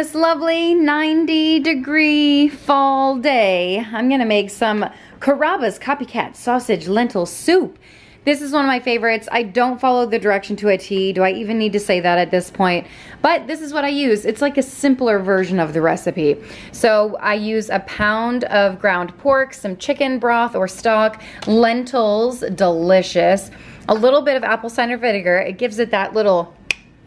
this lovely 90-degree fall day, I'm gonna make some Carrabba's Copycat Sausage Lentil Soup. This is one of my favorites. I don't follow the direction to a T. Do I even need to say that at this point? But this is what I use. It's like a simpler version of the recipe. So I use a pound of ground pork, some chicken broth or stock, lentils, delicious, a little bit of apple cider vinegar. It gives it that little,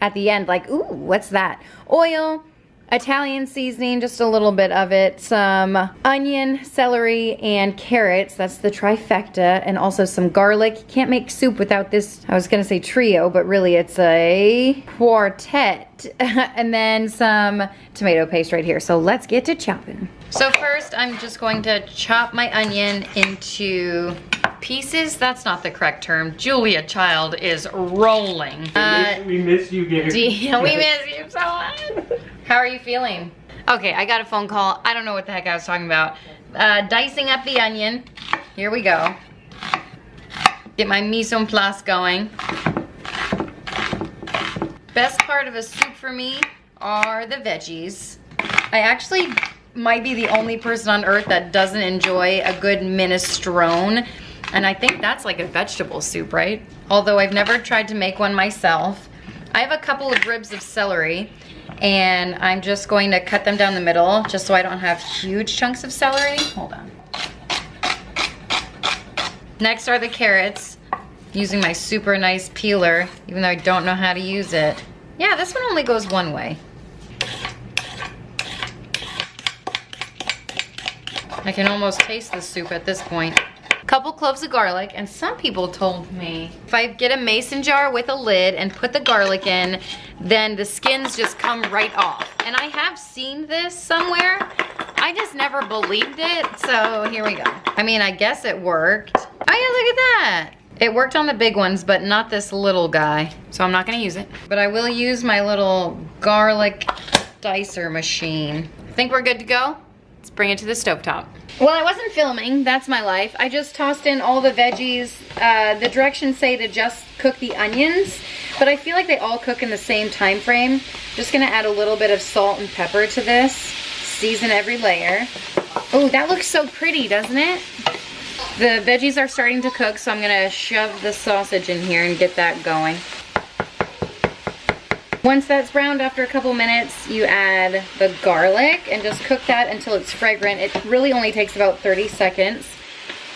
at the end, like, ooh, what's that? Oil, Italian seasoning, just a little bit of it, some onion, celery, and carrots. That's the trifecta, and also some garlic. You can't make soup without this, I was gonna say trio, but really it's a quartet. And then some tomato paste right here. So let's get to chopping. So first, I'm just going to chop my onion into pieces. That's not the correct term. Julia Child is rolling. We miss you, Gary. We miss you so much. How are you feeling? Okay, I got a phone call. I don't know what the heck I was talking about. Dicing up the onion. Here we go. Get my mise en place going. Best part of a soup for me are the veggies. I actually might be the only person on earth that doesn't enjoy a good minestrone. And I think that's like a vegetable soup, right? Although I've never tried to make one myself. I have a couple of ribs of celery, and I'm just going to cut them down the middle just so I don't have huge chunks of celery. Hold on. Next are the carrots, using my super nice peeler, even though I don't know how to use it. Yeah, this one only goes one way. I can almost taste the soup at this point. Couple cloves of garlic, and some people told me if I get a mason jar with a lid and put the garlic in, then the skins just come right off. And I have seen this somewhere. I just never believed it, so here we go. I mean, I guess it worked. Oh yeah, look at that. It worked on the big ones, but not this little guy. So I'm not gonna use it. But I will use my little garlic dicer machine. I think we're good to go. Let's bring it to the stovetop. Well, I wasn't filming, that's my life. I just tossed in all the veggies. The directions say to just cook the onions, but I feel like they all cook in the same time frame. Just gonna add a little bit of salt and pepper to this. Season every layer. Oh, that looks so pretty, doesn't it? The veggies are starting to cook, so I'm gonna shove the sausage in here and get that going. Once that's browned, after a couple minutes, you add the garlic and just cook that until it's fragrant. It really only takes about 30 seconds.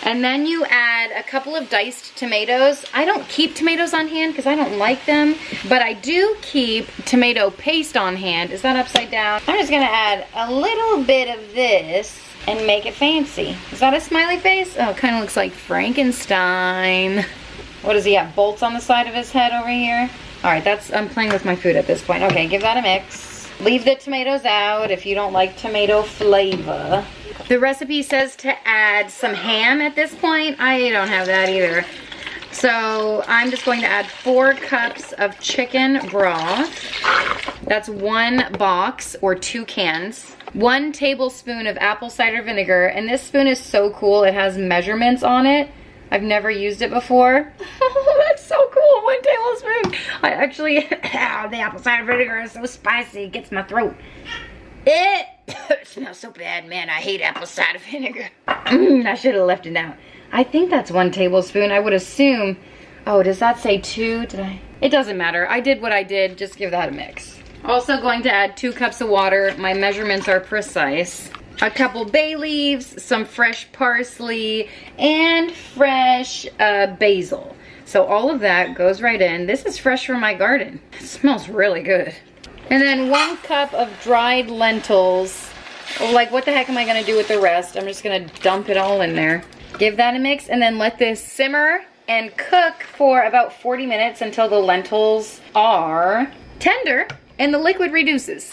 And then you add a couple of diced tomatoes. I don't keep tomatoes on hand because I don't like them, but I do keep tomato paste on hand. Is that upside down? I'm just gonna add a little bit of this and make it fancy. Is that a smiley face? Oh, it kind of looks like Frankenstein. What does he have, bolts on the side of his head over here? All right, I'm playing with my food at this point. Okay, give that a mix. Leave the tomatoes out if you don't like tomato flavor. The recipe says to add some ham at this point. I don't have that either. So I'm just going to add 4 cups of chicken broth. That's 1 box or 2 cans. 1 tablespoon of apple cider vinegar. And this spoon is so cool. It has measurements on it. I've never used it before. Oh, that's so cool, 1 tablespoon. I actually, the apple cider vinegar is so spicy, it gets my throat. It smells so bad, man. I hate apple cider vinegar. I should have left it out. I think that's 1 tablespoon, I would assume. Oh, does that say 2? Did I? It doesn't matter, I did what I did, just give that a mix. Also going to add 2 cups of water. My measurements are precise. A couple bay leaves, some fresh parsley, and fresh basil. So all of that goes right in. This is fresh from my garden. It smells really good. And then 1 cup of dried lentils. Like, what the heck am I gonna do with the rest? I'm just gonna dump it all in there. Give that a mix and then let this simmer and cook for about 40 minutes until the lentils are tender and the liquid reduces.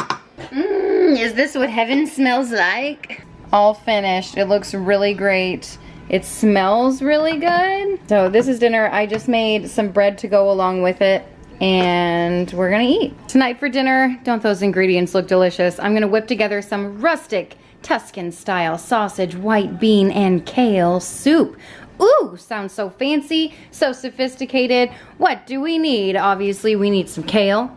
Is this what heaven smells like? All finished. It looks really great. It smells really good. So this is dinner. I just made some bread to go along with it, and we're gonna eat. Tonight for dinner, don't those ingredients look delicious? I'm gonna whip together some rustic Tuscan style sausage, white bean, and kale soup. Ooh, sounds so fancy, so sophisticated. What do we need? Obviously we need some kale.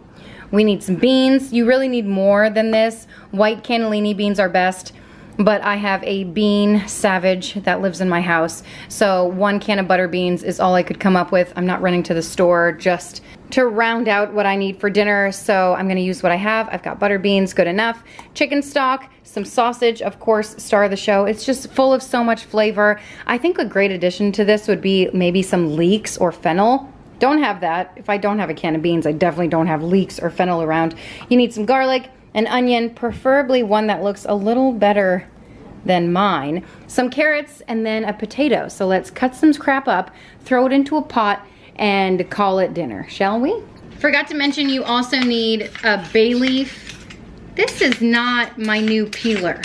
We need some beans. You really need more than this. White cannellini beans are best, but I have a bean savage that lives in my house. So 1 can of butter beans is all I could come up with. I'm not running to the store just to round out what I need for dinner, so I'm gonna use what I have. I've got butter beans, good enough. Chicken stock, some sausage, of course, star of the show. It's just full of so much flavor. I think a great addition to this would be maybe some leeks or fennel. Don't have that. If I don't have a can of beans, I definitely don't have leeks or fennel around. You need some garlic, an onion, preferably one that looks a little better than mine, some carrots, and then a potato. So let's cut some crap up, throw it into a pot, and call it dinner, shall we? Forgot to mention you also need a bay leaf. This is not my new peeler.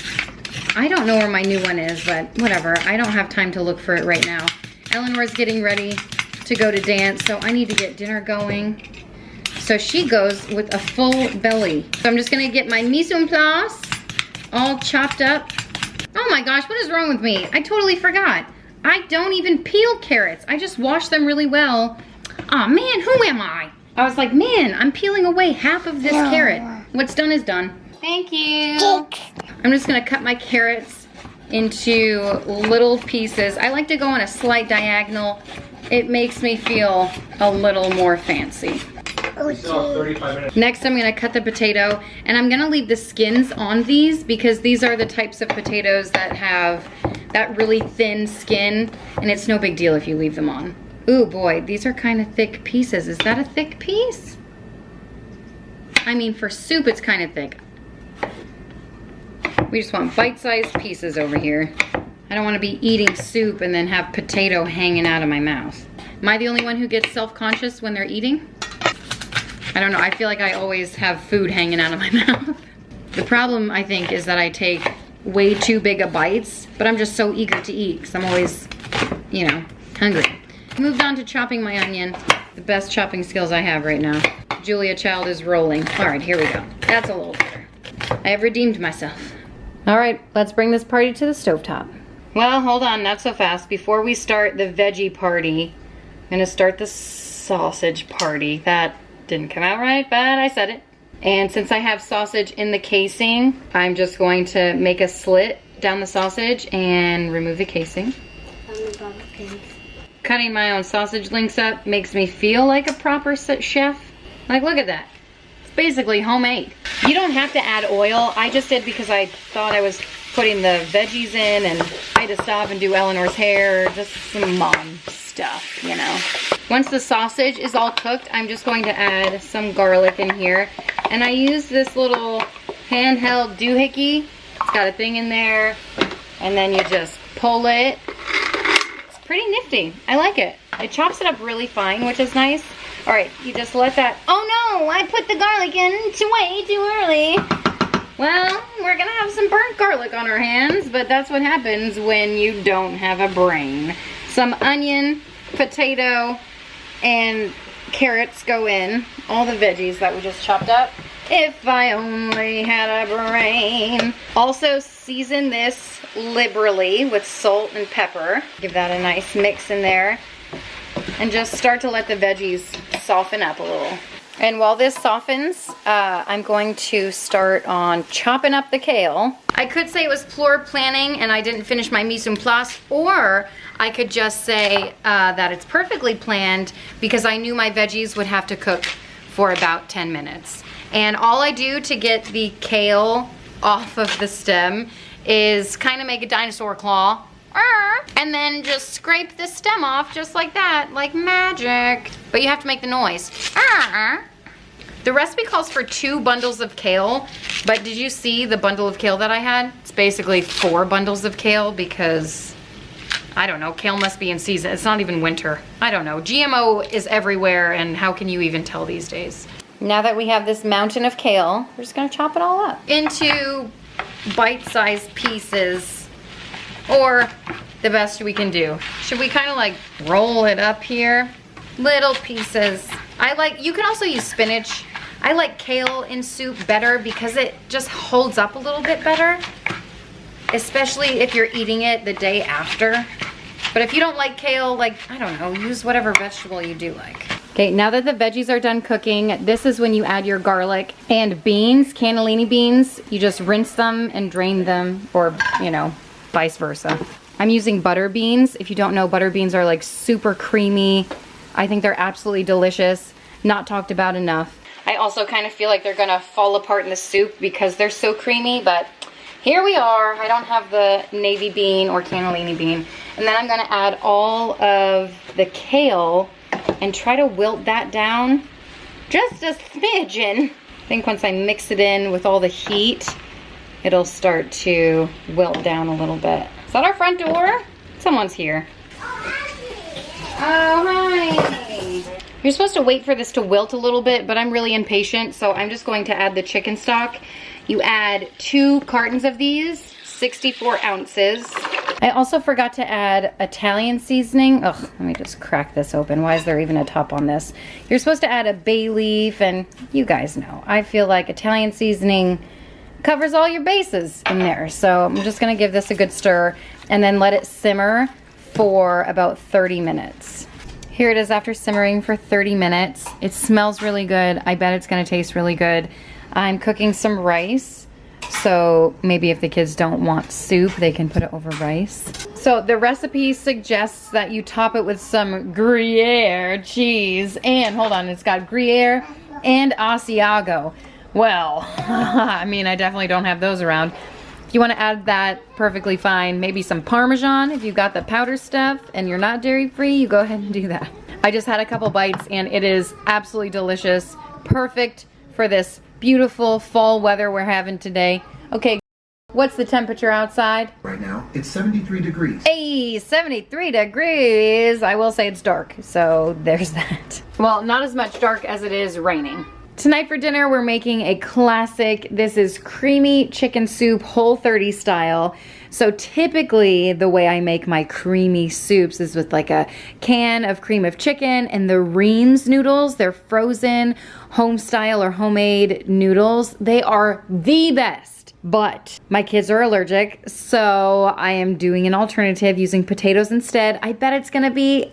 I don't know where my new one is, but whatever. I don't have time to look for it right now. Eleanor's getting ready to go to dance, so I need to get dinner going. So she goes with a full belly. So I'm just gonna get my mise en place all chopped up. Oh my gosh, what is wrong with me? I totally forgot. I don't even peel carrots. I just wash them really well. Aw, man, who am I? I was like, man, I'm peeling away half of this carrot. What's done is done. Thank you. I'm just gonna cut my carrots into little pieces. I like to go on a slight diagonal. It makes me feel a little more fancy. Next, I'm gonna cut the potato, and I'm gonna leave the skins on these because these are the types of potatoes that have that really thin skin, and it's no big deal if you leave them on. Ooh boy, these are kind of thick pieces. Is that a thick piece? I mean, for soup, it's kind of thick. We just want bite-sized pieces over here. I don't want to be eating soup and then have potato hanging out of my mouth. Am I the only one who gets self-conscious when they're eating? I don't know, I feel like I always have food hanging out of my mouth. The problem, I think, is that I take way too big of bites, but I'm just so eager to eat because I'm always, you know, hungry. Moved on to chopping my onion. The best chopping skills I have right now. Julia Child is rolling. All right, here we go. That's a little better. I have redeemed myself. All right, let's bring this party to the stovetop. Well, hold on, not so fast. Before we start the veggie party, I'm gonna start the sausage party. That didn't come out right, but I said it. And since I have sausage in the casing, I'm just going to make a slit down the sausage and remove the casing. Cutting my own sausage links up makes me feel like a proper chef. Like, look at that. It's basically homemade. You don't have to add oil. I just did because I thought I was putting the veggies in, and I had to stop and do Eleanor's hair. Just some mom stuff, you know. Once the sausage is all cooked, I'm just going to add some garlic in here. And I use this little handheld doohickey. It's got a thing in there. And then you just pull it. It's pretty nifty. I like it. It chops it up really fine, which is nice. All right, you just let that... Oh no, I put the garlic in way too early. Well, we're gonna have some burnt garlic on our hands, but that's what happens when you don't have a brain. Some onion, potato, and carrots go in. All the veggies that we just chopped up. If I only had a brain. Also season this liberally with salt and pepper. Give that a nice mix in there. And just start to let the veggies soften up a little. And while this softens, I'm going to start on chopping up the kale. I could say it was poor planning and I didn't finish my mise en place, or I could just say that it's perfectly planned because I knew my veggies would have to cook for about 10 minutes. And all I do to get the kale off of the stem is kind of make a dinosaur claw. And then just scrape the stem off just like that, like magic. But you have to make the noise. The recipe calls for 2 bundles of kale, but did you see the bundle of kale that I had? It's basically 4 bundles of kale because, I don't know, kale must be in season. It's not even winter. I don't know. GMO is everywhere, and how can you even tell these days? Now that we have this mountain of kale, we're just gonna chop it all up into bite-sized pieces. Or the best we can do. Should we kind of like roll it up here? Little pieces. You can also use spinach. I like kale in soup better because it just holds up a little bit better. Especially if you're eating it the day after. But if you don't like kale, like, I don't know, use whatever vegetable you do like. Okay, now that the veggies are done cooking, this is when you add your garlic and beans, cannellini beans. You just rinse them and drain them, or, you know, vice versa. I'm using butter beans. If you don't know, butter beans are like super creamy. I think they're absolutely delicious. Not talked about enough. I also kind of feel like they're gonna fall apart in the soup because they're so creamy, but here we are. I don't have the navy bean or cannellini bean. And then I'm gonna add all of the kale and try to wilt that down just a smidgen. I think once I mix it in with all the heat, it'll start to wilt down a little bit. Is that our front door? Someone's here. Oh, hi. You're supposed to wait for this to wilt a little bit, but I'm really impatient, so I'm just going to add the chicken stock. You add 2 cartons of these, 64 ounces. I also forgot to add Italian seasoning. Ugh, let me just crack this open. Why is there even a top on this? You're supposed to add a bay leaf, and you guys know, I feel like Italian seasoning covers all your bases in there. So I'm just gonna give this a good stir and then let it simmer for about 30 minutes. Here it is after simmering for 30 minutes. It smells really good. I bet it's gonna taste really good. I'm cooking some rice. So maybe if the kids don't want soup, they can put it over rice. So the recipe suggests that you top it with some Gruyere cheese. And hold on, it's got Gruyere and Asiago. Well, I mean, I definitely don't have those around. If you want to add that, perfectly fine. Maybe some Parmesan if you've got the powder stuff and you're not dairy free, you go ahead and do that. I just had a couple bites and it is absolutely delicious. Perfect for this beautiful fall weather we're having today. Okay, what's the temperature outside? Right now, it's 73 degrees. Hey, 73 degrees. I will say it's dark, so there's that. Well, not as much dark as it is raining. Tonight for dinner, we're making a classic. This is creamy chicken soup, Whole30 style. So typically the way I make my creamy soups is with like a can of cream of chicken and the Reams noodles. They're frozen, home style or homemade noodles. They are the best, but my kids are allergic. So I am doing an alternative using potatoes instead. I bet it's gonna be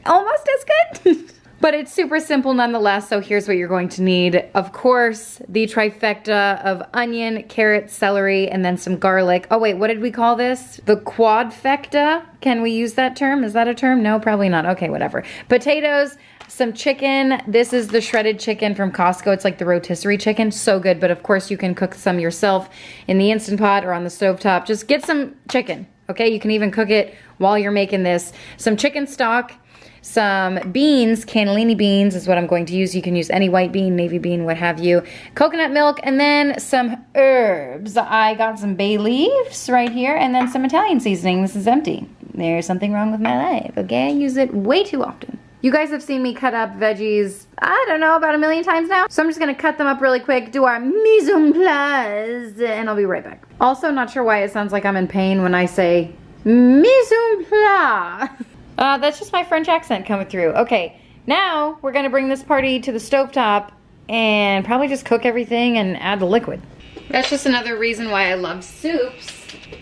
almost as good. But it's super simple nonetheless, so here's what you're going to need. Of course, the trifecta of onion, carrot, celery, and then some garlic. Oh wait, what did we call this? The quadfecta? Can we use that term? Is that a term? No, probably not. Okay, whatever. Potatoes, some chicken. This is the shredded chicken from Costco. It's like the rotisserie chicken, so good. But of course you can cook some yourself in the Instant Pot or on the stovetop. Just get some chicken, okay? You can even cook it while you're making this. Some chicken stock. Some beans, cannellini beans is what I'm going to use. You can use any white bean, navy bean, what have you. Coconut milk, and then some herbs. I got some bay leaves right here, and then some Italian seasoning. This is empty. There's something wrong with my life, okay? I use it way too often. You guys have seen me cut up veggies, I don't know, about 1,000,000 times now. So I'm just gonna cut them up really quick, do our mise en place, and I'll be right back. Also, not sure why it sounds like I'm in pain when I say mise en place. That's just my French accent coming through. Okay, now we're gonna bring this party to the stovetop and probably just cook everything and add the liquid. That's just another reason why I love soups,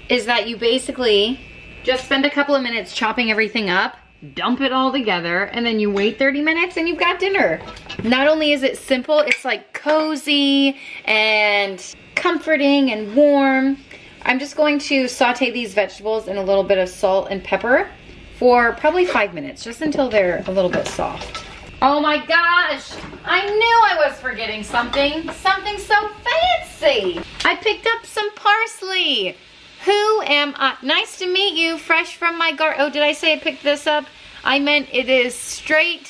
is that you basically just spend a couple of minutes chopping everything up, dump it all together, and then you wait 30 minutes and you've got dinner. Not only is it simple, it's like cozy and comforting and warm. I'm just going to saute these vegetables in a little bit of salt and pepper for probably 5 minutes, just until they're a little bit soft. Oh my gosh, I knew I was forgetting something. Something so fancy. I picked up some parsley. Who am I? Nice to meet you, fresh from my garden. Oh, did I say I picked this up? I meant it is straight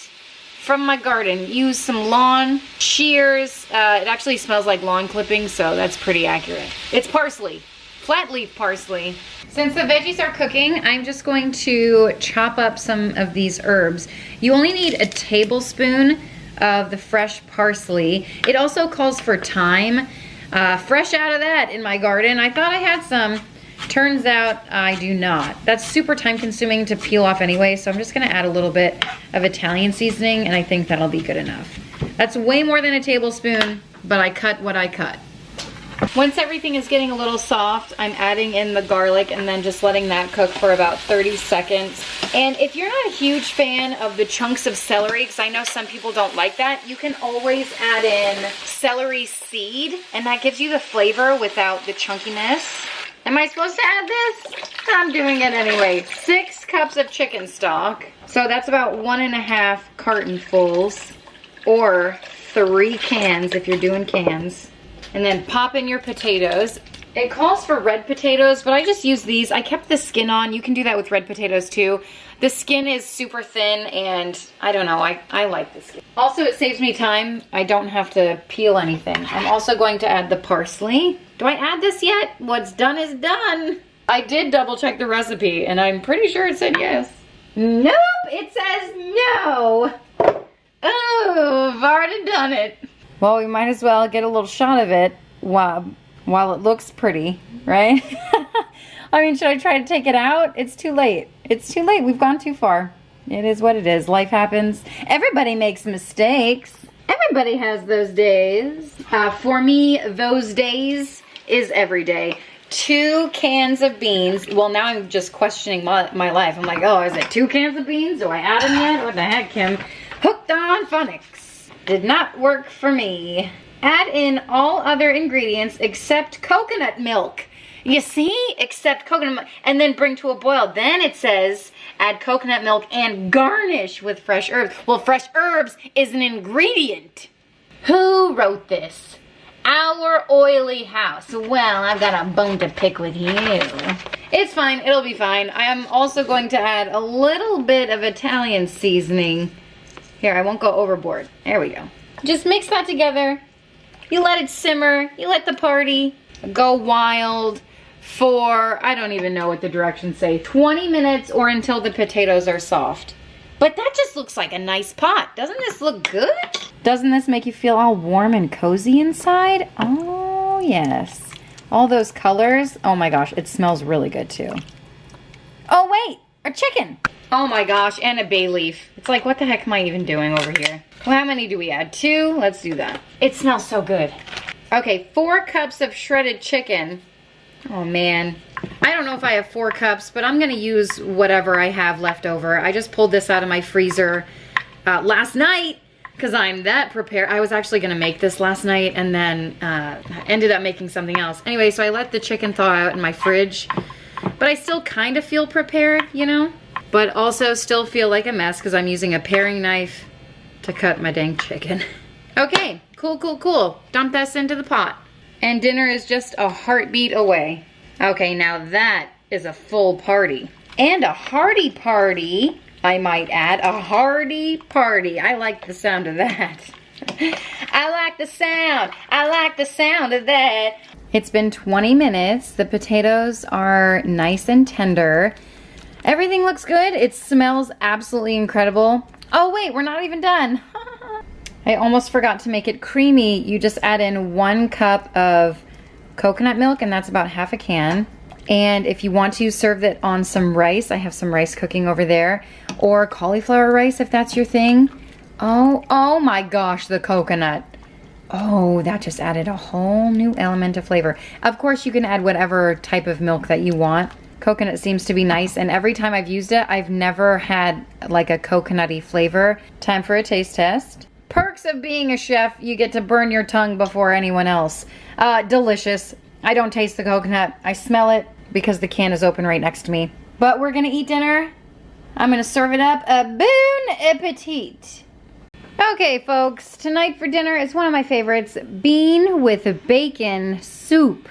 from my garden. Use some lawn shears. It actually smells like lawn clippings, so that's pretty accurate. It's parsley. Flat leaf parsley. Since the veggies are cooking, I'm just going to chop up some of these herbs. You only need a tablespoon of the fresh parsley. It also calls for thyme. Fresh out of that in my garden. I thought I had some. Turns out I do not. That's super time consuming to peel off anyway, so I'm just gonna add a little bit of Italian seasoning and I think that'll be good enough. That's way more than a tablespoon, but I cut what I cut. Once everything is getting a little soft, I'm adding in the garlic and then just letting that cook for about 30 seconds. And if you're not a huge fan of the chunks of celery, because I know some people don't like that, you can always add in celery seed, and that gives you the flavor without the chunkiness. Am I supposed to add this? I'm doing it anyway. 6 cups of chicken stock. So that's about 1.5 cartonfuls, or 3 cans if you're doing cans. And then pop in your potatoes. It calls for red potatoes, but I just use these. I kept the skin on. You can do that with red potatoes too. The skin is super thin, and I don't know, I like the skin. Also, it saves me time. I don't have to peel anything. I'm also going to add the parsley. Do I add this yet? What's done is done. I did double check the recipe, and I'm pretty sure it said yes. Nope, it says no. Oh, I've already done it. Well, we might as well get a little shot of it while it looks pretty, right? I mean, should I try to take it out? It's too late. It's too late. We've gone too far. It is what it is. Life happens. Everybody makes mistakes. Everybody has those days. For me, those days is every day. 2 cans of beans. Well, now I'm just questioning my life. I'm like, oh, is it 2 cans of beans? Do I add them yet? What the heck, Kim? Hooked on phonics. Did not work for me. Add in all other ingredients except coconut milk. You see? Except coconut milk. And then bring to a boil. Then it says add coconut milk and garnish with fresh herbs. Well, fresh herbs is an ingredient. Who wrote this? Our oily house. Well, I've got a bone to pick with you. It's fine. It'll be fine. I am also going to add a little bit of Italian seasoning. Here, I won't go overboard. There we go. Just mix that together. You let it simmer. You let the party go wild for, I don't even know what the directions say, 20 minutes or until the potatoes are soft. But that just looks like a nice pot. Doesn't this look good? Doesn't this make you feel all warm and cozy inside? Oh, yes. All those colors. Oh my gosh, it smells really good too. Oh wait, a chicken. Oh my gosh, and a bay leaf. It's like, what the heck am I even doing over here? Well, how many do we add? 2? Let's do that. It smells so good. Okay, 4 cups of shredded chicken. Oh man. I don't know if I have 4 cups, but I'm gonna use whatever I have left over. I just pulled this out of my freezer last night because I'm that prepared. I was actually gonna make this last night and then ended up making something else. Anyway, so I let the chicken thaw out in my fridge, but I still kind of feel prepared, you know? But also still feel like a mess because I'm using a paring knife to cut my dang chicken. Okay, cool, cool, cool. Dump this into the pot. And dinner is just a heartbeat away. Okay, now that is a full party. And a hearty party, I might add. A hearty party. I like the sound of that. I like the sound. I like the sound of that. It's been 20 minutes. The potatoes are nice and tender. Everything looks good. It smells absolutely incredible. Oh wait, we're not even done. I almost forgot to make it creamy. You just add in 1 cup of coconut milk, and that's about half a can. And if you want to serve it on some rice, I have some rice cooking over there, or cauliflower rice if that's your thing. Oh my gosh, the coconut. Oh, that just added a whole new element of flavor. Of course, you can add whatever type of milk that you want. Coconut seems to be nice, and every time I've used it, I've never had like a coconutty flavor. Time for a taste test. Perks of being a chef, you get to burn your tongue before anyone else. Delicious. I don't taste the coconut. I smell it because the can is open right next to me. But we're gonna eat dinner. I'm gonna serve it up. Bon appetit. Okay, folks, tonight for dinner is one of my favorites, bean with bacon soup.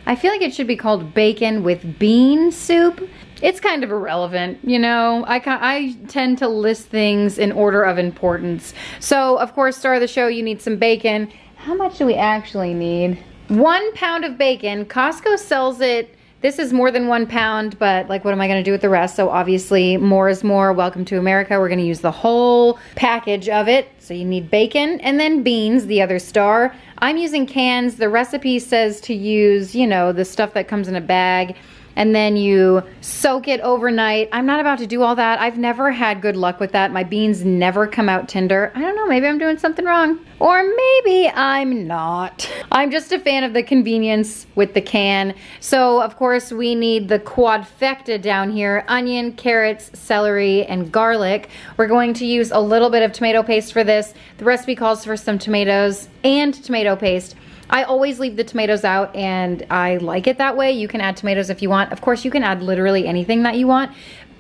I feel like it should be called bacon with bean soup. It's kind of irrelevant, you know. I tend to list things in order of importance. So, of course, star of the show, you need some bacon. How much do we actually need? 1 pound of bacon. Costco sells it. This is more than 1 pound, but like, what am I gonna do with the rest? So obviously, more is more. Welcome to America. We're gonna use the whole package of it. So you need bacon and then beans, the other star. I'm using cans. The recipe says to use, you know, the stuff that comes in a bag. and then you soak it overnight. I'm not about to do all that. I've never had good luck with that. My beans never come out tender. I don't know, maybe I'm doing something wrong. Or maybe I'm not. I'm just a fan of the convenience with the can. So of course we need the quadfecta down here: onion, carrots, celery, and garlic. We're going to use a little bit of tomato paste for this. The recipe calls for some tomatoes and tomato paste. I always leave the tomatoes out, and I like it that way. You can add tomatoes if you want. Of course, you can add literally anything that you want.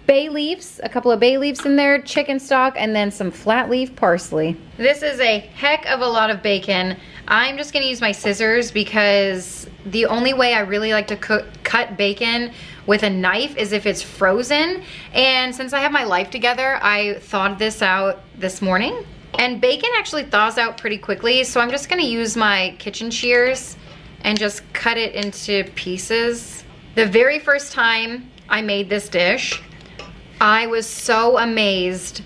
Bay leaves, a couple of bay leaves in there, chicken stock, and then some flat leaf parsley. This is a heck of a lot of bacon. I'm just gonna use my scissors because the only way I really like to cut bacon with a knife is if it's frozen. And since I have my life together, I thawed this out this morning. And bacon actually thaws out pretty quickly, so I'm just gonna use my kitchen shears and just cut it into pieces. The very first time I made this dish, I was so amazed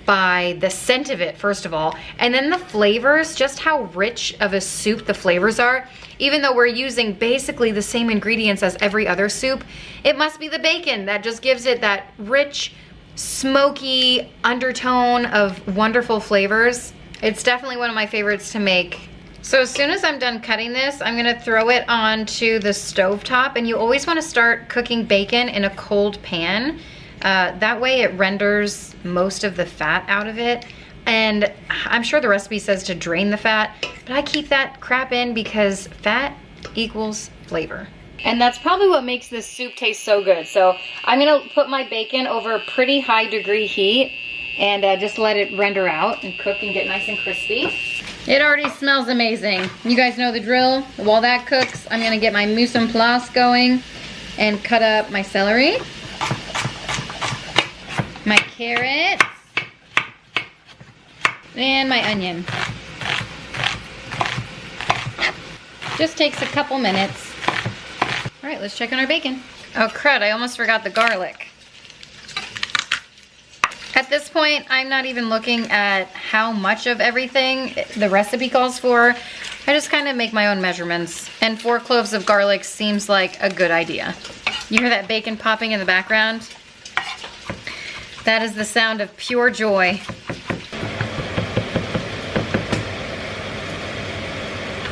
by the scent of it, first of all, and then the flavors, just how rich of a soup the flavors are. Even though we're using basically the same ingredients as every other soup, it must be the bacon that just gives it that rich, smoky undertone of wonderful flavors. It's definitely one of my favorites to make. So as soon as I'm done cutting this, I'm gonna throw it onto the stovetop, and you always wanna start cooking bacon in a cold pan. That way it renders most of the fat out of it. And I'm sure the recipe says to drain the fat, but I keep that crap in because fat equals flavor. And that's probably what makes this soup taste so good. So I'm gonna put my bacon over a pretty high degree heat and just let it render out and cook and get nice and crispy. It already smells amazing. You guys know the drill. While that cooks, I'm gonna get my mise en place going and cut up my celery, my carrots, and my onion. Just takes a couple minutes. All right, let's check on our bacon. Oh crud, I almost forgot the garlic. At this point, I'm not even looking at how much of everything the recipe calls for. I just kind of make my own measurements. And 4 cloves of garlic seems like a good idea. You hear that bacon popping in the background? That is the sound of pure joy.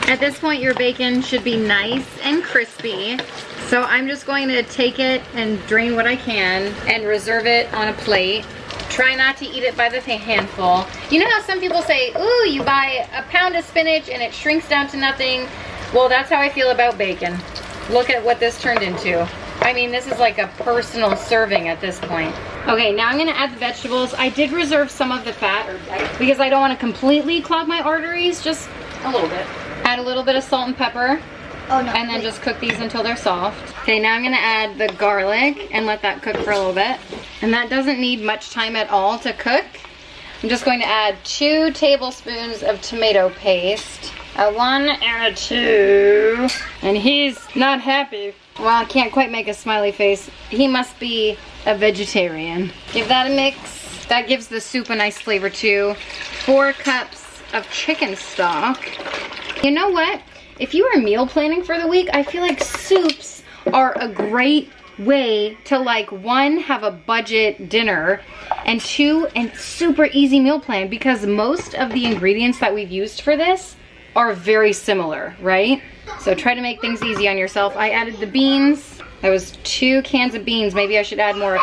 At this point, your bacon should be nice and crispy. So I'm just going to take it and drain what I can and reserve it on a plate. Try not to eat it by the handful. You know how some people say, ooh, you buy a pound of spinach and it shrinks down to nothing? Well, that's how I feel about bacon. Look at what this turned into. I mean, this is like a personal serving at this point. Okay, now I'm gonna add the vegetables. I did reserve some of the fat because I don't want to completely clog my arteries, just a little bit. Add a little bit of salt and pepper. Oh, no, and then just cook these until they're soft. Okay, now I'm gonna add the garlic and let that cook for a little bit. And that doesn't need much time at all to cook. I'm just going to add 2 tablespoons of tomato paste. A 1 and a 2. And he's not happy. Well, I can't quite make a smiley face. He must be a vegetarian. Give that a mix. That gives the soup a nice flavor too. 4 cups of chicken stock. You know what? If you are meal planning for the week, I feel like soups are a great way to, like, 1, have a budget dinner, and 2, and super easy meal plan, because most of the ingredients that we've used for this are very similar, right? So try to make things easy on yourself. I added the beans. That was 2 cans of beans. Maybe I should add more,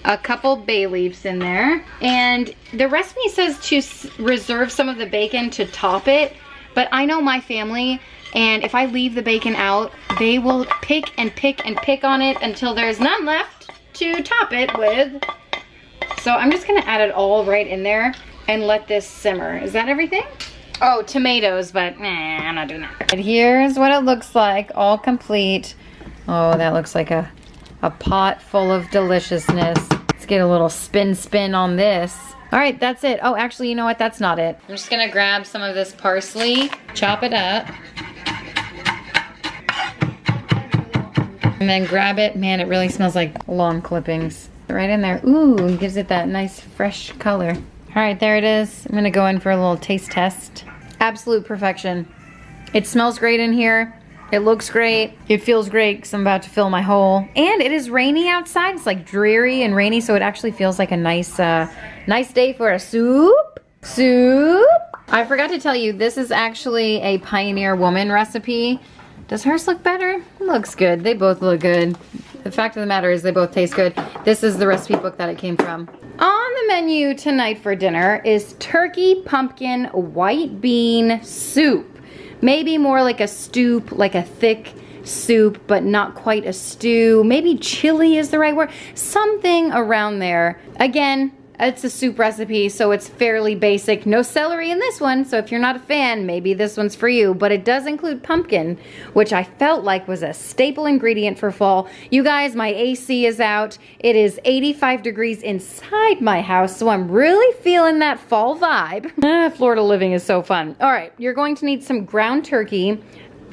a couple bay leaves in there. And the recipe says to reserve some of the bacon to top it, but I know my family, and if I leave the bacon out, they will pick and pick and pick on it until there's none left to top it with. So I'm just gonna add it all right in there and let this simmer. Is that everything? Oh, tomatoes, but I'm not doing that. And here's what it looks like, all complete. Oh, that looks like a pot full of deliciousness. Let's get a little spin on this. All right, that's it. Oh, actually, you know what? That's not it. I'm just gonna grab some of this parsley, chop it up, and then grab it. Man, it really smells like lawn clippings. Right in there. Ooh, gives it that nice fresh color. All right, there it is. I'm gonna go in for a little taste test. Absolute perfection. It smells great in here. It looks great. It feels great because I'm about to fill my hole. And it is rainy outside. It's like dreary and rainy, so it actually feels like a nice day for a soup. I forgot to tell you, this is actually a Pioneer Woman recipe. Does hers look better? It looks good. They both look good. The fact of the matter is they both taste good. This is the recipe book that it came from. On the menu tonight for dinner is turkey pumpkin white bean soup. Maybe more like a soup, like a thick soup, but not quite a stew. Maybe chili is the right word. Something around there. Again, it's a soup recipe, so it's fairly basic. No celery in this one, so if you're not a fan, maybe this one's for you. But it does include pumpkin, which I felt like was a staple ingredient for fall. You guys, my AC is out. It is 85 degrees inside my house, so I'm really feeling that fall vibe. Florida living is so fun. All right, you're going to need some ground turkey,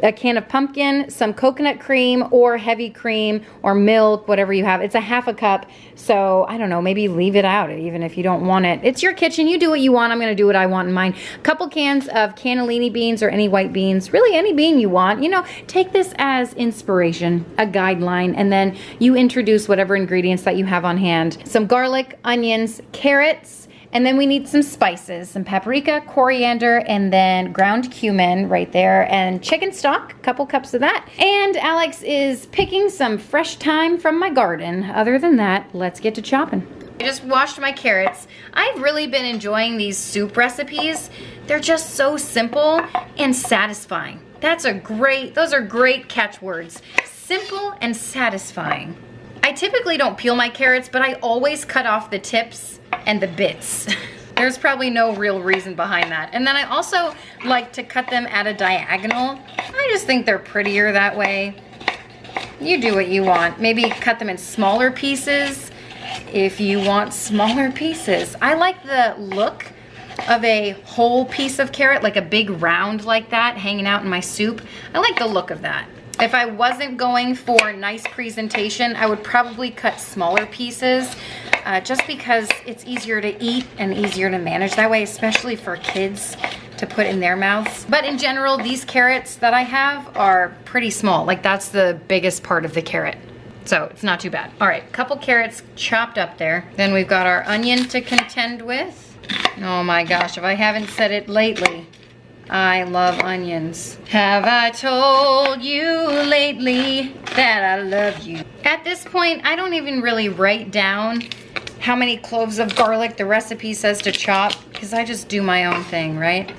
a can of pumpkin, some coconut cream or heavy cream or milk, whatever you have. It's a half a cup, so I don't know, maybe leave it out even if you don't want it. It's your kitchen, you do what you want. I'm gonna do what I want in mine. A couple cans of cannellini beans or any white beans, really any bean you want. You know, take this as inspiration, a guideline, and then you introduce whatever ingredients that you have on hand. Some garlic, onions, carrots, and then we need some spices, some paprika, coriander, and then ground cumin right there, and chicken stock, a couple cups of that. And Alex is picking some fresh thyme from my garden. Other than that, let's get to chopping. I just washed my carrots. I've really been enjoying these soup recipes. They're just so simple and satisfying. Those are great catchwords. Simple and satisfying. I typically don't peel my carrots, but I always cut off the tips and the bits. There's probably no real reason behind that. And then I also like to cut them at a diagonal. I just think they're prettier that way. You do what you want. Maybe cut them in smaller pieces if you want smaller pieces. I like the look of a whole piece of carrot, like a big round like that hanging out in my soup. I like the look of that. If I wasn't going for nice presentation, I would probably cut smaller pieces just because it's easier to eat and easier to manage that way, especially for kids to put in their mouths. But in general, these carrots that I have are pretty small. Like that's the biggest part of the carrot. So it's not too bad. All right, couple carrots chopped up there. Then we've got our onion to contend with. Oh my gosh, if I haven't said it lately, I love onions. Have I told you lately that I love you? At this point, I don't even really write down how many cloves of garlic the recipe says to chop, because I just do my own thing, right?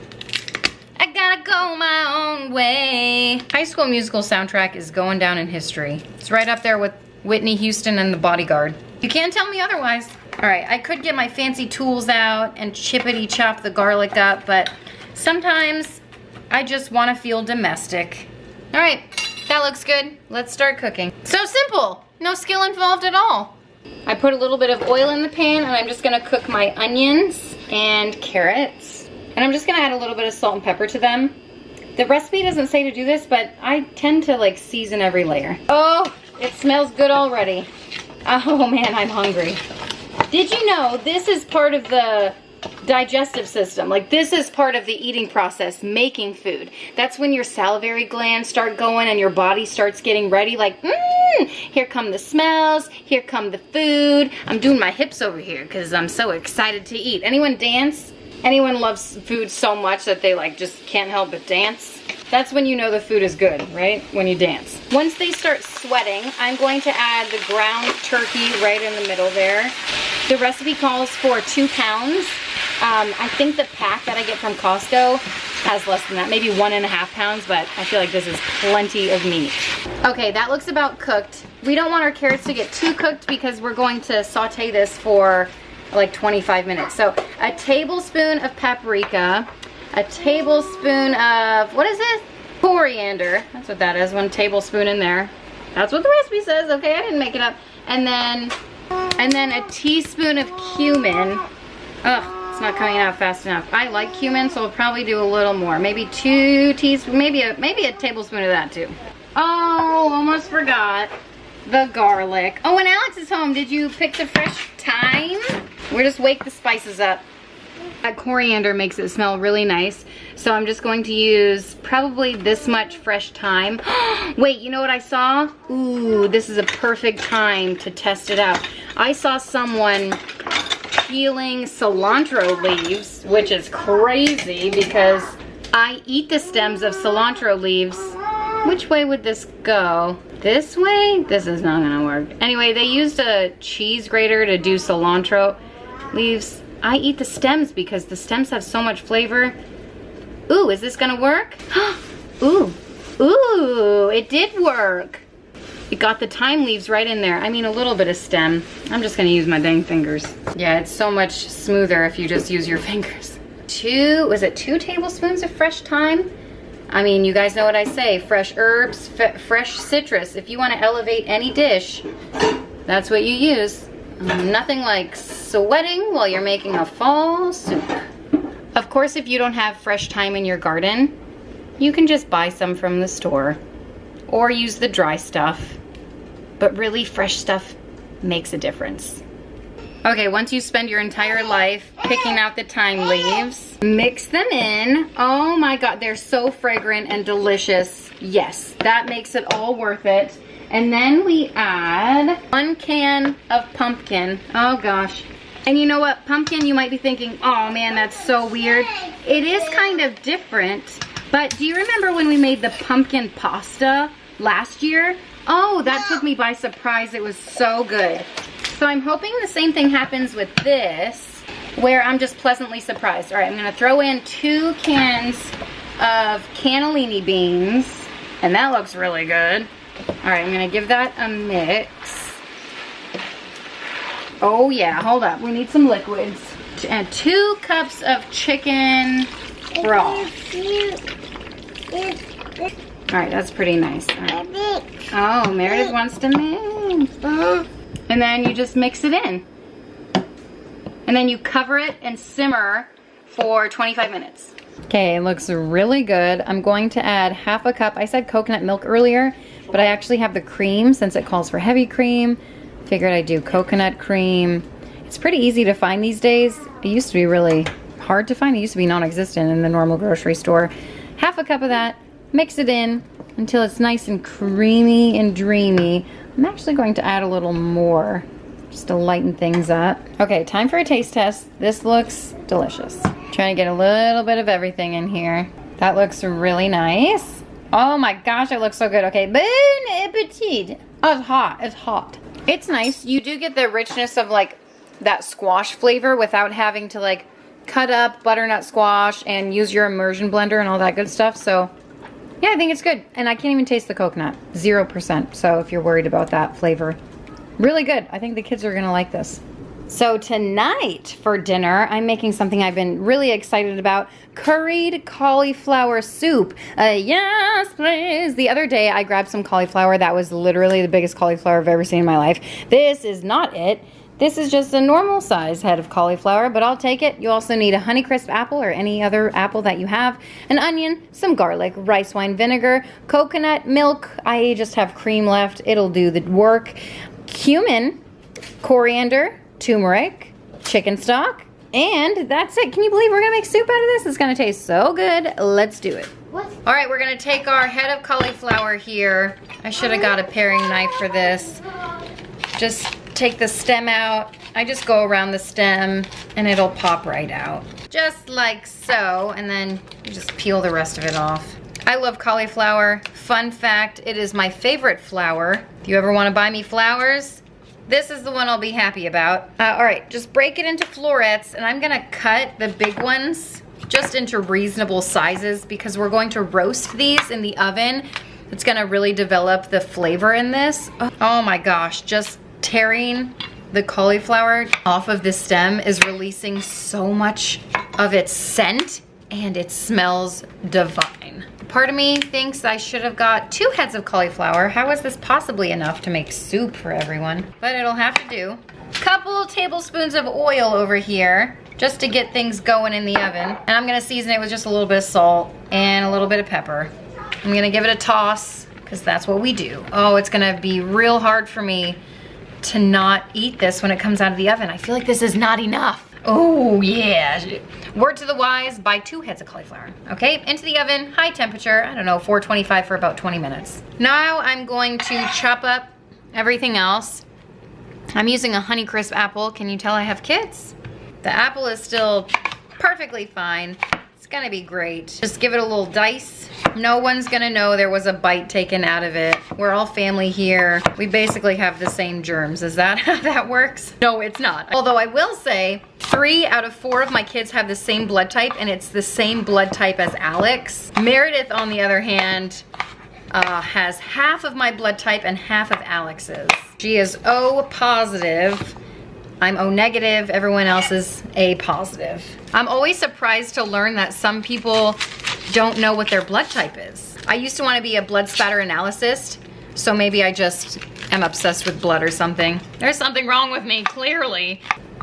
I gotta go my own way. High School Musical soundtrack is going down in history. It's right up there with Whitney Houston and The Bodyguard. You can't tell me otherwise. All right, I could get my fancy tools out and chippity chop the garlic up, but sometimes I just want to feel domestic. All right, that looks good. Let's start cooking. So simple, no skill involved at all. I put a little bit of oil in the pan and I'm just gonna cook my onions and carrots. And I'm just gonna add a little bit of salt and pepper to them. The recipe doesn't say to do this, but I tend to like season every layer. Oh, it smells good already. Oh man, I'm hungry. Did you know this is part of the digestive system? Like this is part of the eating process, making food. That's when your salivary glands start going and your body starts getting ready, like, here come the smells, here come the food. I'm doing my hips over here because I'm so excited to eat. Anyone dance? Anyone loves food so much that they like just can't help but dance? That's when you know the food is good, right? When you dance. Once they start sweating, I'm going to add the ground turkey right in the middle there. The recipe calls for 2 pounds. I think the pack that I get from Costco has less than that, maybe 1.5 pounds, but I feel like this is plenty of meat. Okay, that looks about cooked. We don't want our carrots to get too cooked because we're going to saute this for like 25 minutes. So a tablespoon of paprika, a tablespoon of, what is it? Coriander. That's what that is, 1 tablespoon in there. That's what the recipe says, okay? I didn't make it up. And then a teaspoon of cumin. Ugh. It's not coming out fast enough. I like cumin, so I'll probably do a little more. Maybe 2 teaspoons, maybe a tablespoon of that too. Oh, almost forgot the garlic. Oh, when Alex is home, did you pick the fresh thyme? We'll just wake the spices up. That coriander makes it smell really nice. So I'm just going to use probably this much fresh thyme. Wait, you know what I saw? Ooh, this is a perfect time to test it out. I saw someone peeling cilantro leaves, which is crazy because I eat the stems of cilantro leaves. Which way would this go? This way? This is not gonna work. Anyway, they used a cheese grater to do cilantro leaves. I eat the stems because the stems have so much flavor. Ooh, is this gonna work? Ooh, ooh, it did work. It got the thyme leaves right in there. I mean, a little bit of stem. I'm just gonna use my dang fingers. Yeah, it's so much smoother if you just use your fingers. Was it 2 tablespoons of fresh thyme? I mean, you guys know what I say, fresh herbs, fresh citrus. If you wanna elevate any dish, that's what you use. Nothing like sweating while you're making a fall soup. Of course, if you don't have fresh thyme in your garden, you can just buy some from the store or use the dry stuff. But really, fresh stuff makes a difference. Okay, once you spend your entire life picking out the thyme leaves, mix them in. Oh my God, they're so fragrant and delicious. Yes, that makes it all worth it. And then we add 1 can of pumpkin. Oh gosh. And you know what? Pumpkin, you might be thinking, oh man, that's so weird. It is kind of different. But do you remember when we made the pumpkin pasta last year? Oh, that took me by surprise. It was so good. So I'm hoping the same thing happens with this, where I'm just pleasantly surprised. All right, I'm gonna throw in 2 cans of cannellini beans, and that looks really good. All right, I'm gonna give that a mix. Oh yeah, hold up, we need some liquids. And 2 cups of chicken broth. All right, that's pretty nice. All right. Oh, Meredith wants to mix. And then you just mix it in. And then you cover it and simmer for 25 minutes. Okay, it looks really good. I'm going to add 1/2 cup. I said coconut milk earlier, but I actually have the cream since it calls for heavy cream. Figured I'd do coconut cream. It's pretty easy to find these days. It used to be really hard to find. It used to be non-existent in the normal grocery store. 1/2 cup of that. Mix it in until it's nice and creamy and dreamy. I'm actually going to add a little more just to lighten things up. Okay, time for a taste test. This looks delicious. Trying to get a little bit of everything in here. That looks really nice. Oh my gosh, it looks so good. Okay, bon appetit. Oh, it's hot, it's hot. It's nice. You do get the richness of like that squash flavor without having to like cut up butternut squash and use your immersion blender and all that good stuff. So yeah, I think it's good. And I can't even taste the coconut. 0%. So if you're worried about that flavor, really good. I think the kids are gonna like this. So tonight for dinner, I'm making something I've been really excited about. Curried cauliflower soup. Yes, please. The other day I grabbed some cauliflower. That was literally the biggest cauliflower I've ever seen in my life. This is not it. This is just a normal size head of cauliflower, but I'll take it. You also need a Honeycrisp apple or any other apple that you have, an onion, some garlic, rice wine vinegar, coconut milk. I just have cream left. It'll do the work. Cumin, coriander, turmeric, chicken stock, and that's it. Can you believe we're gonna make soup out of this? It's gonna taste so good. Let's do it. What? All right, we're gonna take our head of cauliflower here. I should have got a paring knife for this. Just take the stem out. I just go around the stem and it'll pop right out. Just like so, and then you just peel the rest of it off. I love cauliflower. Fun fact, it is my favorite flower. If you ever wanna buy me flowers, this is the one I'll be happy about. All right, just break it into florets, and I'm gonna cut the big ones just into reasonable sizes because we're going to roast these in the oven. It's gonna really develop the flavor in this. Oh my gosh, just tearing the cauliflower off of the stem is releasing so much of its scent, and it smells divine. Part of me thinks I should have got 2 heads of cauliflower. How is this possibly enough to make soup for everyone? But it'll have to do. Couple tablespoons of oil over here just to get things going in the oven. And I'm gonna season it with just a little bit of salt and a little bit of pepper. I'm gonna give it a toss because that's what we do. Oh, it's gonna be real hard for me to not eat this when it comes out of the oven. I feel like this is not enough. Oh yeah. Word to the wise, buy 2 heads of cauliflower. Okay, into the oven, high temperature, I don't know, 425 for about 20 minutes. Now I'm going to chop up everything else. I'm using a Honeycrisp apple. Can you tell I have kids? The apple is still perfectly fine. It's gonna be great. Just give it a little dice. No one's gonna know there was a bite taken out of it. We're all family here. We basically have the same germs. Is that how that works? No, it's not. Although I will say, 3 out of 4 of my kids have the same blood type, and it's the same blood type as Alex. Meredith, on the other hand, has half of my blood type and half of Alex's. She is O positive. I'm O negative, everyone else is A positive. I'm always surprised to learn that some people don't know what their blood type is. I used to want to be a blood spatter analyst, so maybe I just am obsessed with blood or something. There's something wrong with me, clearly.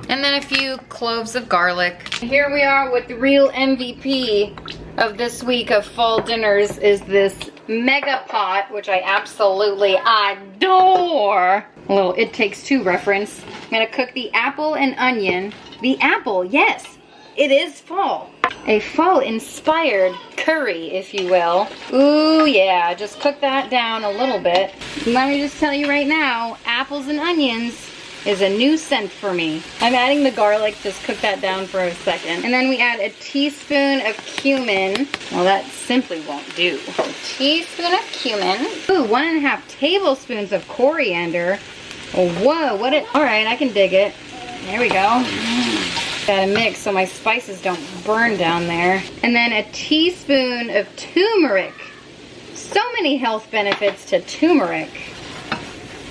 And then a few cloves of garlic. Here we are with the real MVP of this week of fall dinners is this mega pot, which I absolutely adore. A little It Takes Two reference. I'm gonna cook the apple and onion. The apple, yes, it is fall. A fall-inspired curry, if you will. Ooh, yeah, just cook that down a little bit. Let me just tell you right now, apples and onions is a new scent for me. I'm adding the garlic, just cook that down for a second. And then we add a teaspoon of cumin. Well, that simply won't do. A teaspoon of cumin. Ooh, 1.5 tablespoons of coriander. Oh, whoa, what it, all right, I can dig it. There we go. Gotta mix so my spices don't burn down there. And then a teaspoon of turmeric. So many health benefits to turmeric.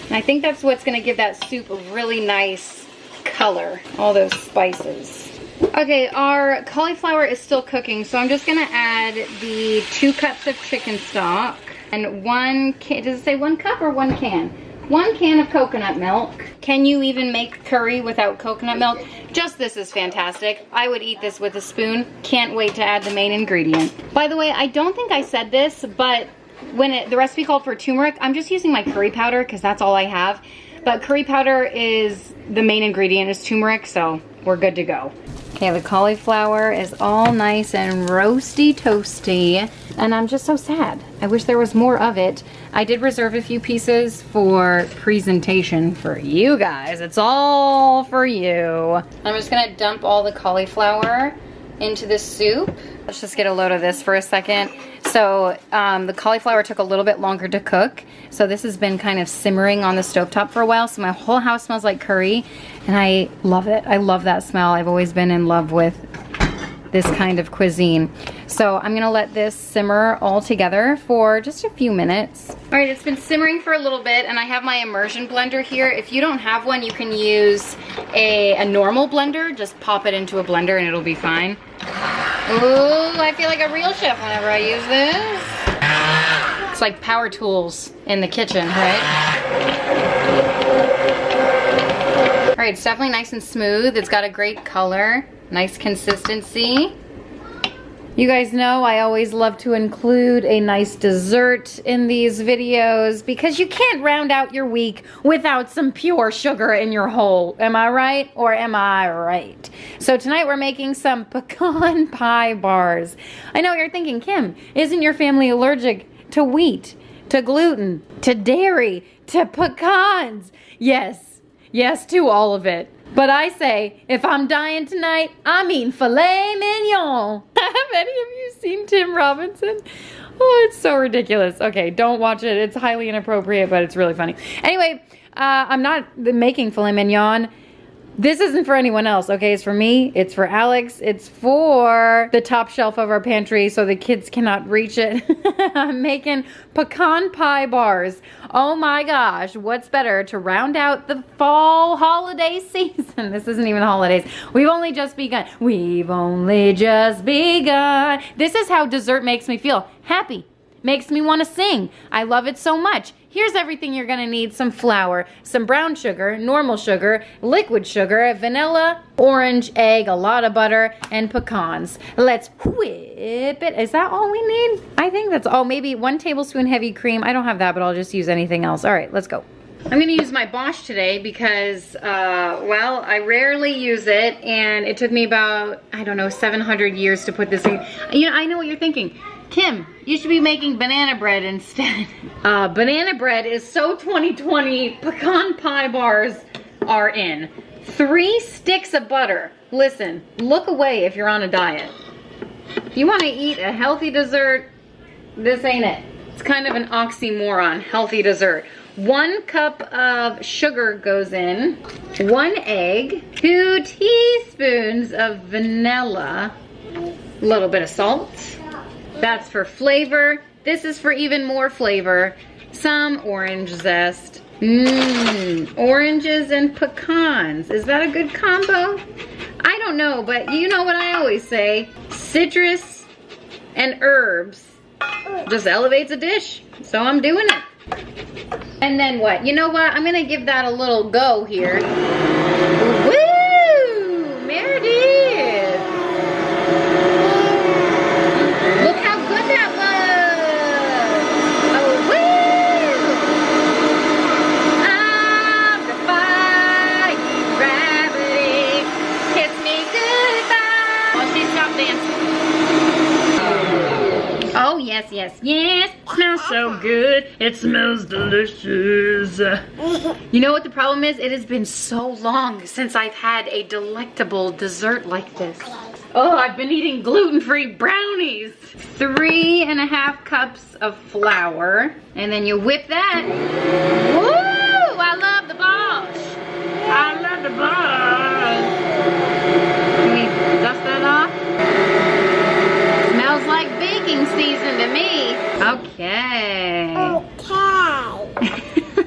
And I think that's what's gonna give that soup a really nice color, all those spices. Okay, our cauliflower is still cooking, so I'm just gonna add the 2 cups of chicken stock and 1 can, does it say 1 cup or 1 can? 1 can of coconut milk. Can you even make curry without coconut milk? Just this is fantastic. I would eat this with a spoon. Can't wait to add the main ingredient. By the way, I don't think I said this, but when the recipe called for turmeric, I'm just using my curry powder because that's all I have. But curry powder is, the main ingredient is turmeric, so we're good to go. Okay, the cauliflower is all nice and roasty toasty, and I'm just so sad. I wish there was more of it. I did reserve a few pieces for presentation for you guys. It's all for you. I'm just gonna dump all the cauliflower into the soup. Let's just get a load of this for a second. So the cauliflower took a little bit longer to cook. So this has been kind of simmering on the stovetop for a while. So my whole house smells like curry and I love it. I love that smell. I've always been in love with this kind of cuisine. So I'm gonna let this simmer all together for just a few minutes. All right, it's been simmering for a little bit and I have my immersion blender here. If you don't have one, you can use a normal blender. Just pop it into a blender and it'll be fine. Ooh, I feel like a real chef whenever I use this. It's like power tools in the kitchen, right? All right, it's definitely nice and smooth. It's got a great color, nice consistency. You guys know I always love to include a nice dessert in these videos because you can't round out your week without some pure sugar in your hole. Am I right? Or am I right? So tonight we're making some pecan pie bars. I know what you're thinking, Kim, isn't your family allergic to wheat, to gluten, to dairy, to pecans? Yes, yes to all of it. But I say, if I'm dying tonight, I mean filet mignon. Have any of you seen Tim Robinson? Oh, it's so ridiculous. Okay, don't watch it. It's highly inappropriate, but it's really funny. Anyway, I'm not making filet mignon. This isn't for anyone else, okay? It's for me, it's for Alex, it's for the top shelf of our pantry so the kids cannot reach it. I'm making pecan pie bars. Oh my gosh, what's better to round out the fall holiday season? This isn't even the holidays. We've only just begun. We've only just begun. This is how dessert makes me feel. Happy. Makes me want to sing. I love it so much. Here's everything you're gonna need. Some flour, some brown sugar, normal sugar, liquid sugar, vanilla, orange, egg, a lot of butter, and pecans. Let's whip it. Is that all we need? I think that's all. Maybe 1 tablespoon heavy cream. I don't have that, but I'll just use anything else. All right, let's go. I'm gonna use my Bosch today because, well, I rarely use it, and it took me about, I don't know, 700 years to put this in. You know, I know what you're thinking. Kim, you should be making banana bread instead. Banana bread is so 2020. Pecan Pie Bars are in. 3 sticks of butter. Listen, look away if you're on a diet. If you want to eat a healthy dessert, this ain't it. It's kind of an oxymoron, healthy dessert. 1 cup of sugar goes in, 1 egg, 2 teaspoons of vanilla, a little bit of salt. That's for flavor. This is for even more flavor. Some orange zest. Oranges and pecans. Is that a good combo? I don't know, but you know what I always say. Citrus and herbs just elevates a dish. So I'm doing it. And then what? You know what? I'm gonna give that a little go here. Woo! Meredith! Look how good that was! Oh, woo! I'm defying gravity. Kiss me goodbye. Oh, she stopped dancing. Oh, yes, yes, yes. Smells so good. It smells delicious. You know what the problem is? It has been so long since I've had a delectable dessert like this. Oh, I've been eating gluten-free brownies. 3½ cups of flour. And then you whip that. Woo! I love the Bosch. I love the Bosch. Can we dust that off? Smells like baking season to me. Okay.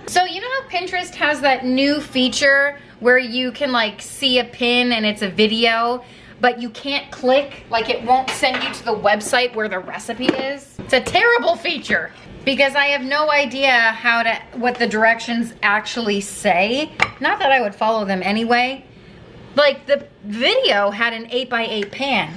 So you know how Pinterest has that new feature where you can like see a pin and it's a video, but you can't click, like it won't send you to the website where the recipe is? It's a terrible feature because I have no idea what the directions actually say. Not that I would follow them anyway. Like the video had an 8x8 pan,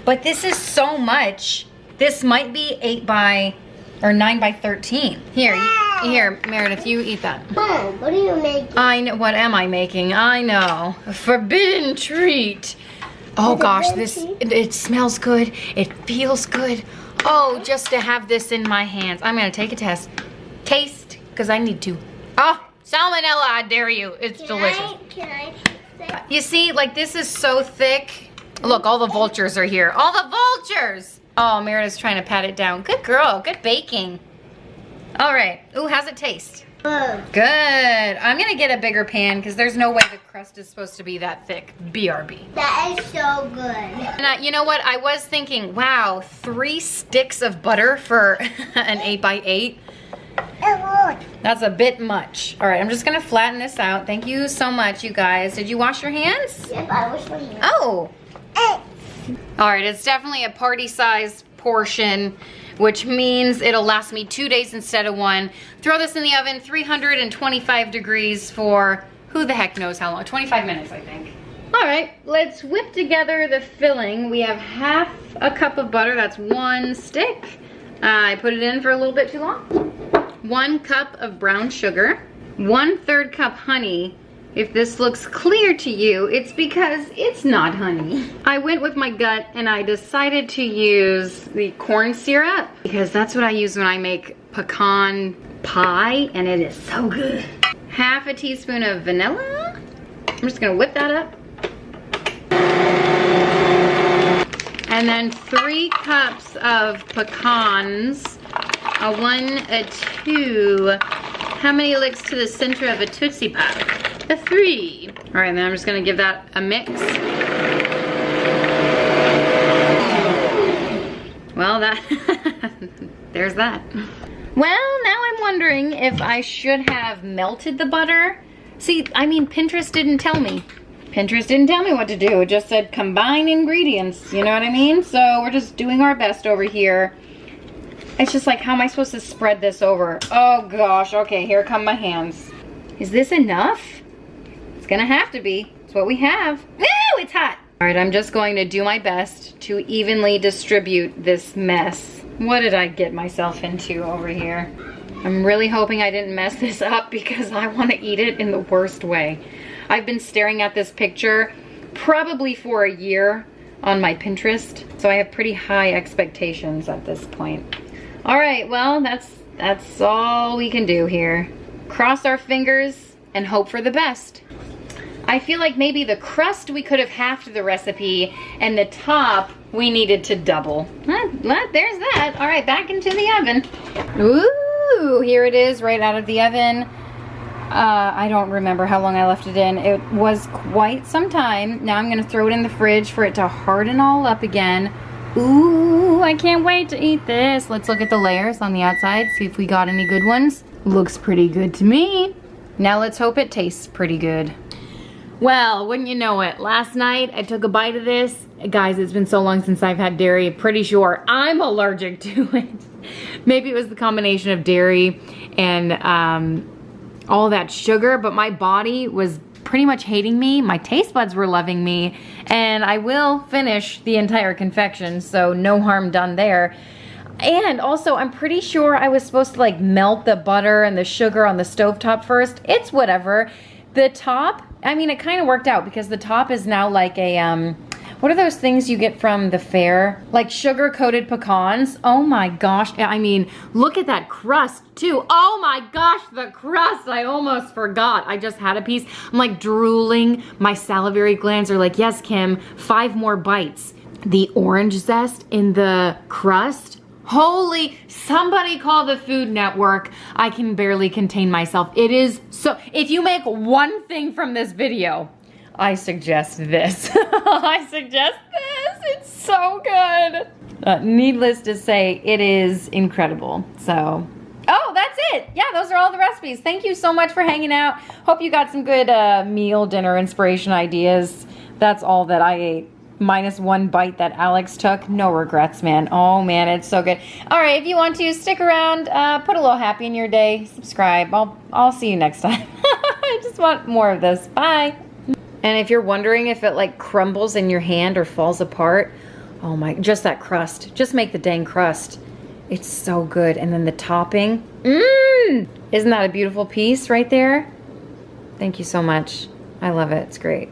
but this is so much. This might be 9x13. Here, here, Meredith, you eat that. Mom, what are you making? I know. What am I making? I know. A forbidden treat. Oh gosh, it smells good. It feels good. Oh, just to have this in my hands. I'm gonna take a test. Taste, because I need to. Oh, salmonella, I dare you. It's delicious. Can I taste it? You see, like this is so thick. Look, all the vultures are here. All the vultures! Oh, Meredith's trying to pat it down. Good girl, good baking. All right, ooh, how's it taste? Good. I'm gonna get a bigger pan because there's no way the crust is supposed to be that thick. BRB. That is so good. And you know what? I was thinking, wow, 3 sticks of butter for an 8x8. That's a bit much. All right, I'm just gonna flatten this out. Thank you so much, you guys. Did you wash your hands? Yep, I washed my hands. Oh. All right, it's definitely a party-sized portion, which means it'll last me 2 days instead of 1. Throw this in the oven, 325 degrees for who the heck knows how long, 25 minutes, I think. All right, let's whip together the filling. We have ½ a cup of butter, that's 1 stick. I put it in for a little bit too long. 1 cup of brown sugar, 1/3 cup honey. If this looks clear to you, it's because it's not honey. I went with my gut and I decided to use the corn syrup because that's what I use when I make pecan pie and it is so good. ½ a teaspoon of vanilla. I'm just gonna whip that up. And then 3 cups of pecans, a 1, a 2. How many licks to the center of a Tootsie Pop? A 3. All right, then I'm just gonna give that a mix. Well, there's that. Well, now I'm wondering if I should have melted the butter. See, I mean, Pinterest didn't tell me. Pinterest didn't tell me what to do. It just said combine ingredients, you know what I mean? So we're just doing our best over here. It's just like, how am I supposed to spread this over? Oh gosh, okay, here come my hands. Is this enough? It's gonna have to be. It's what we have. Woo, it's hot. All right, I'm just going to do my best to evenly distribute this mess. What did I get myself into over here? I'm really hoping I didn't mess this up because I want to eat it in the worst way. I've been staring at this picture probably for a year on my Pinterest, so I have pretty high expectations at this point. All right, well, that's all we can do here. Cross our fingers and hope for the best. I feel like maybe the crust we could have halved the recipe, and the top we needed to double. There's that. All right, back into the oven. Ooh, here it is right out of the oven. I don't remember how long I left it in. It was quite some time. Now I'm gonna throw it in the fridge for it to harden all up again. Ooh, I can't wait to eat this. Let's look at the layers on the outside, see if we got any good ones. Looks pretty good to me. Now let's hope it tastes pretty good. Well, wouldn't you know it, last night I took a bite of this. Guys, it's been so long since I've had dairy, pretty sure I'm allergic to it. Maybe it was the combination of dairy and all that sugar, but my body was pretty much hating me. My taste buds were loving me, and I will finish the entire confection, so no harm done there. And also, I'm pretty sure I was supposed to like melt the butter and the sugar on the stovetop first. It's whatever. The top, I mean, it kind of worked out because the top is now like a, what are those things you get from the fair? Like sugar-coated pecans. Oh my gosh, I mean, look at that crust too. Oh my gosh, the crust, I almost forgot. I just had a piece. I'm like drooling. My salivary glands are like, yes, Kim, 5 more bites. The orange zest in the crust. Holy, somebody call the Food Network. I can barely contain myself. It is so, if you make one thing from this video, I suggest this. I suggest this. It's so good. Needless to say, it is incredible. So, oh, that's it. Yeah, those are all the recipes. Thank you so much for hanging out. Hope you got some good meal, dinner inspiration ideas. That's all that I ate. Minus 1 bite that Alex took. No regrets, man. Oh man, it's so good. All right, if you want to stick around, put a little happy in your day, subscribe. I'll see you next time. I just want more of this. Bye. And if you're wondering if it like crumbles in your hand or falls apart, oh my, just that crust. Just make the dang crust. It's so good. And then the topping. Isn't that a beautiful piece right there? Thank you so much. I love it. It's great.